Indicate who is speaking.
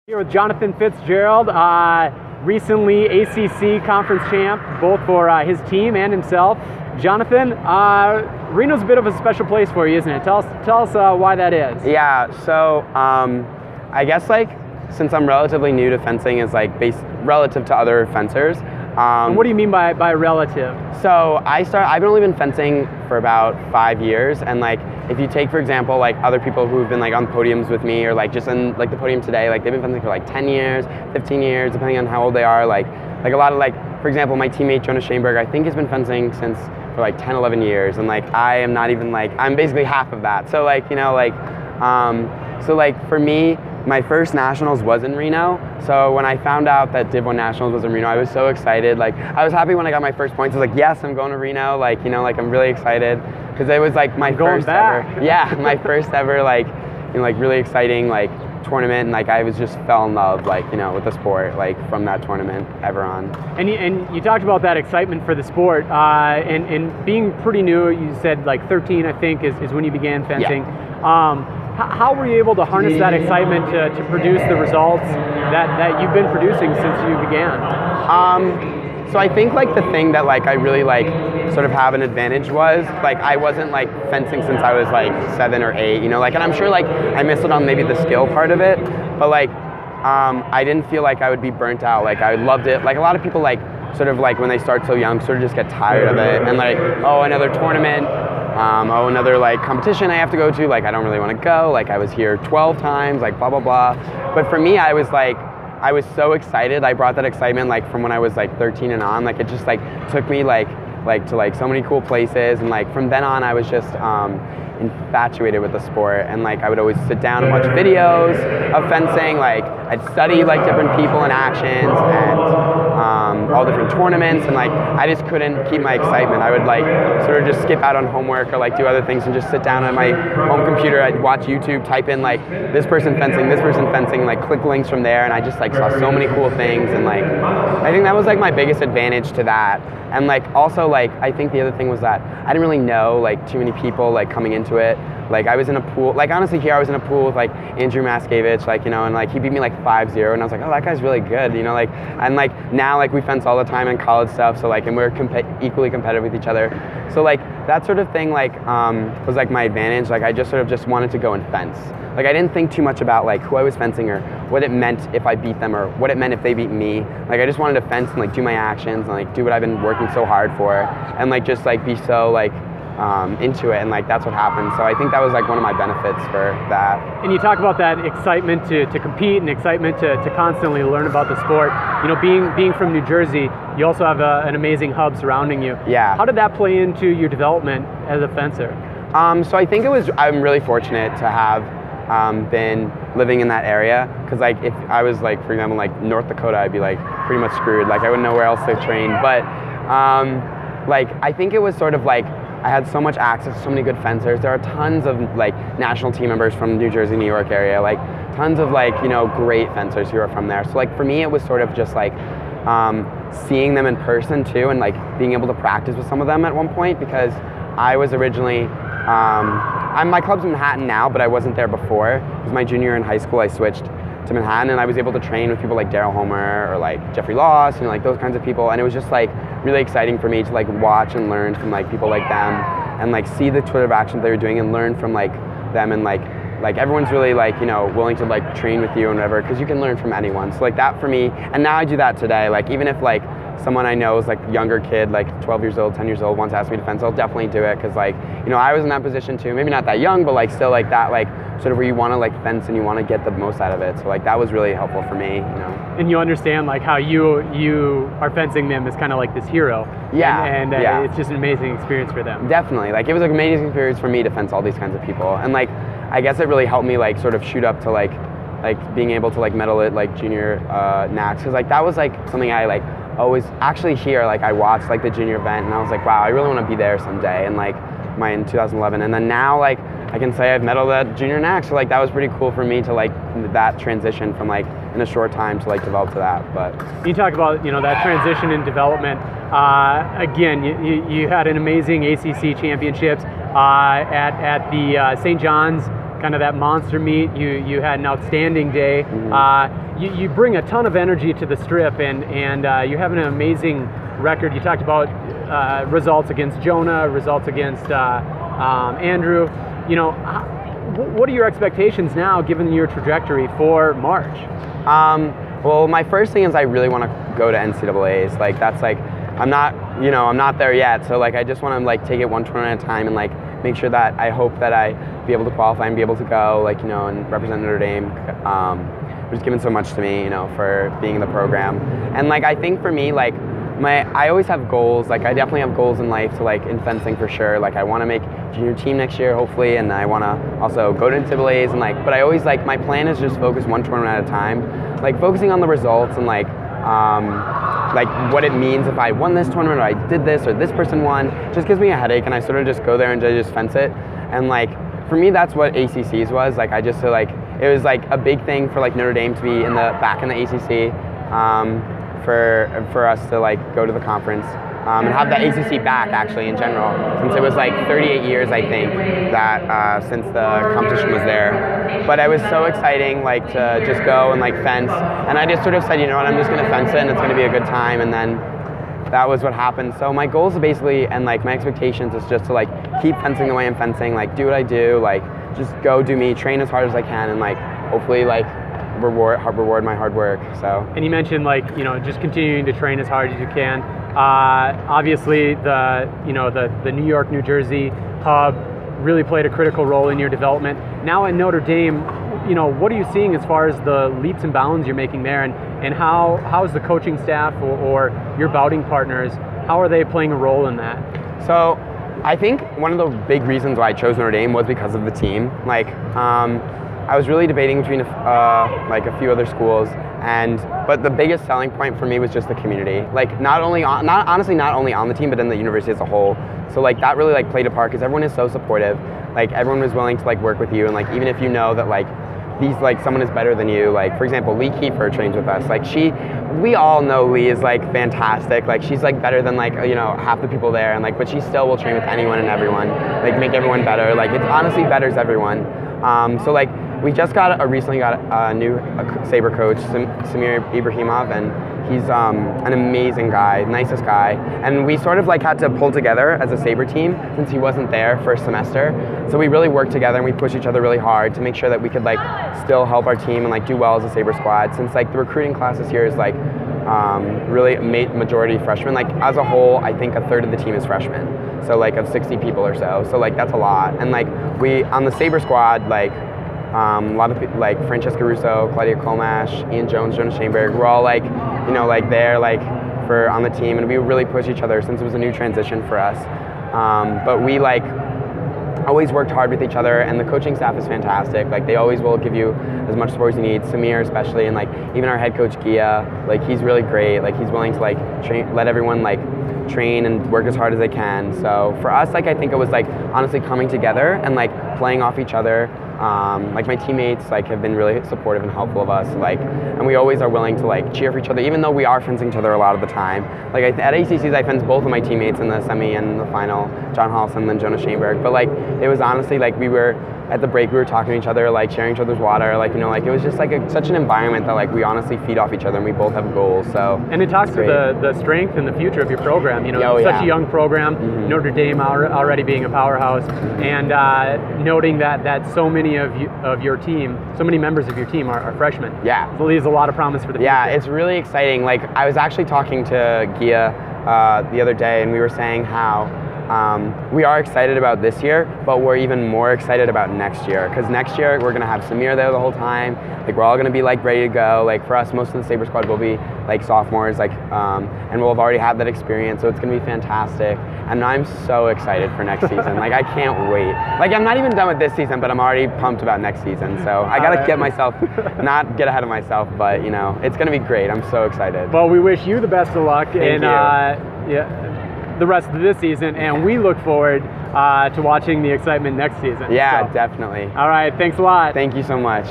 Speaker 1: Here with Jonathan Fitzgerald, recently ACC conference champ, both for his team and himself. Jonathan, Reno's a bit of a special place for you, isn't it? Tell us why that is.
Speaker 2: Yeah, so I guess since I'm relatively new to fencing, is based relative to other fencers.
Speaker 1: And what do you mean by relative?
Speaker 2: So I've only been fencing for about 5 years, and if you take, for example, other people who've been on podiums with me, or just in the podium today, they've been fencing for 10 years, 15 years, depending on how old they are. A lot of for example, my teammate Jonathan, I think has been fencing since for 10, 11 years, and I am not even I'm basically half of that. So for me, my first nationals was in Reno. So when I found out that Div 1 Nationals was in Reno, I was so excited. I was happy when I got my first points. I was yes, I'm going to Reno. I'm really excited because it was my first ever. Yeah, my first ever really exciting tournament, and I was just fell in love with the sport from that tournament ever on.
Speaker 1: And you talked about that excitement for the sport, and being pretty new. You said 13, I think, is when you began fencing. Yeah. How were you able to harness that excitement to produce the results that you've been producing since you began?
Speaker 2: So I think the thing that I really sort of have an advantage was I wasn't fencing since I was 7 or 8, and I'm sure I missed it on maybe the skill part of it, but I didn't feel I would be burnt out. I loved it. A lot of people sort of when they start so young sort of just get tired of it, and oh, another tournament. Oh, another competition I have to go to, I don't really want to go, I was here 12 times, blah, blah, blah. But for me, I was so excited. I brought that excitement from when I was 13 and on. It just took me to so many cool places, and from then on I was just infatuated with the sport, and I would always sit down and watch videos of fencing. I'd study different people and actions, and all different tournaments, and I just couldn't keep my excitement. I would sort of just skip out on homework or do other things and just sit down on my home computer. I'd watch YouTube, type in this person fencing, click links from there, and I just saw so many cool things, and I think that was my biggest advantage to that. And also I think the other thing was that I didn't really know too many people coming into it. I was in a pool, honestly here I was in a pool with Andrew Maskevich, and he beat me 5-0, and I was oh, that guy's really good, and now we fence all the time in college stuff, so and we're equally competitive with each other. So that sort of thing was my advantage. I just sort of just wanted to go and fence. I didn't think too much about who I was fencing or what it meant if I beat them or what it meant if they beat me. I just wanted to fence and do my actions and do what I've been working so hard for, and just be so into it, and that's what happened. So I think that was one of my benefits for that.
Speaker 1: And you talk about that excitement to compete and excitement to constantly learn about the sport. Being from New Jersey, you also have an amazing hub surrounding you.
Speaker 2: Yeah.
Speaker 1: How did that play into your development as a fencer?
Speaker 2: So I think I'm really fortunate to have been living in that area, because if I was for example North Dakota, I'd be pretty much screwed. I wouldn't know where else to train. But I think it was sort of I had so much access to so many good fencers. There are tons of national team members from New Jersey, New York area, tons of great fencers who are from there. So for me, it was sort of just seeing them in person too, and being able to practice with some of them at one point, because I was originally my club's in Manhattan now, but I wasn't there before. It was my junior year in high school. I switched to Manhattan, and I was able to train with people like Daryl Homer or Jeffrey Loss, those kinds of people, and it was just really exciting for me to watch and learn from people like them, and see the Twitter actions they were doing and learn from them, and everyone's really willing to train with you and whatever, because you can learn from anyone. So that for me, and now I do that today. Even if someone I know is younger kid, 12 years old, 10 years old, wants to ask me to fence, I'll definitely do it, because I was in that position too, maybe not that young, but still that sort of where you want to fence and you want to get the most out of it. So that was really helpful for me,
Speaker 1: And you understand how you are fencing them as kind of this hero.
Speaker 2: Yeah.
Speaker 1: And
Speaker 2: yeah.
Speaker 1: It's just an amazing experience for them.
Speaker 2: Definitely. It was an amazing experience for me to fence all these kinds of people. And I guess it really helped me sort of shoot up to being able to medal at junior NACs, because that was something I always actually here. I watched the junior event, and I was wow, I really want to be there someday. And in 2011, and then now I can say I've medaled at junior NACs, so that was pretty cool for me to that transition from in a short time to develop to that. But
Speaker 1: you talk about that transition and development. Again, you had an amazing ACC championships at the St. John's kind of that monster meet. You had an outstanding day. You bring a ton of energy to the strip, and you have an amazing record. You talked about results against Jonah, results against Andrew. What are your expectations now, given your trajectory for March?
Speaker 2: Well, my first thing is I really want to go to NCAAs. Like that's like I'm not there yet. So like I just want to like take it one tournament at a time and like make sure that I hope that I be able to qualify and be able to go and represent Notre Dame. Which has given so much to me, for being in the program. And like I think for me, like I always have goals. Like I definitely have goals in life to like in fencing for sure. Like I want to make junior team next year hopefully, and I want to also go to NCAAs and but I always like my plan is just focus one tournament at a time. Like focusing on the results and like what it means if I won this tournament or I did this or this person won just gives me a headache, and I sort of just go there and I just fence it. And like for me that's what ACCs was. Like I just feel like it was like a big thing for like Notre Dame to be back in the ACC, for us to like go to the conference and have the ACC back actually in general, since it was like 38 years I think that since the competition was there. But it was so exciting like to just go and like fence, and I just sort of said, you know what, I'm just gonna fence it and it's gonna be a good time, and then that was what happened. So my goals are basically, and like my expectations is just to like keep fencing the way I'm fencing, like do what I do, like just go do me, train as hard as I can, and like hopefully like reward my hard work. So. And
Speaker 1: you mentioned like just continuing to train as hard as you can. Obviously the New York, New Jersey hub really played a critical role in your development. Now at Notre Dame, what are you seeing as far as the leaps and bounds you're making there, and how is the coaching staff or your bouting partners, how are they playing a role in that? So
Speaker 2: I think one of the big reasons why I chose Notre Dame was because of the team. Like I was really debating between a few other schools, but the biggest selling point for me was just the community. Like not only on the team, but in the university as a whole. So like that really like played a part because everyone is so supportive. Like everyone was willing to like work with you, and like even if you know that like someone is better than you. Like for example, Lee Kiefer trains with us. Like we all know Lee is like fantastic. Like she's like better than like half the people there, and like but she still will train with anyone and everyone. Like make everyone better. Like it honestly betters everyone. So like. We just recently got a new saber coach, Samir Ibrahimov, and he's an amazing guy, nicest guy. And we sort of like had to pull together as a saber team since he wasn't there first semester. So we really worked together and we pushed each other really hard to make sure that we could like still help our team and like do well as a saber squad. Since like the recruiting class this year is like really majority freshmen. Like as a whole, I think a third of the team is freshmen. So like of 60 people or so. So like that's a lot. And like we on the saber squad like. A lot of people like Francesca Russo, Claudia Colmash, Ian Jones, Jonas Schoenberg, we're all like, there like on the team, and we really push each other since it was a new transition for us. But we like always worked hard with each other, and the coaching staff is fantastic. Like they always will give you as much support as you need. Samir especially, and like even our head coach Gia, like he's really great. Like he's willing to like let everyone like train and work as hard as they can. So for us, like I think it was like honestly coming together and like playing off each other. Like my teammates like have been really supportive and helpful of us, like, and we always are willing to like cheer for each other, even though we are fencing each other a lot of the time. Like at ACCs, I fenced both of my teammates in the semi and the final, John Hollison and then Jonas Schoenberg. But like it was honestly like we were at the break, we were talking to each other, like sharing each other's water, like like it was just like such an environment that like we honestly feed off each other and we both have goals. So
Speaker 1: and it talks to the strength and the future of your program. Such a young program, Notre Dame already being a powerhouse, and noting that so many of your team, so many members of your team are freshmen.
Speaker 2: Yeah,
Speaker 1: so leaves a lot of promise for the future.
Speaker 2: Yeah, it's really exciting. Like I was actually talking to Gia the other day, and we were saying how. We are excited about this year, but we're even more excited about next year, because next year we're going to have Samir there the whole time. Like we're all going to be like ready to go. Like for us, most of the saber squad will be like sophomores, like and we'll have already had that experience, so it's going to be fantastic. And I'm so excited for next season. Like I can't wait. Like I'm not even done with this season, but I'm already pumped about next season. So I got to get myself, not get ahead of myself, but it's going to be great. I'm so excited.
Speaker 1: Well, we wish you the best of luck.
Speaker 2: Thank you.
Speaker 1: The rest of this season, and we look forward to watching the excitement next season.
Speaker 2: Yeah, definitely.
Speaker 1: All right, thanks a lot.
Speaker 2: Thank you so much.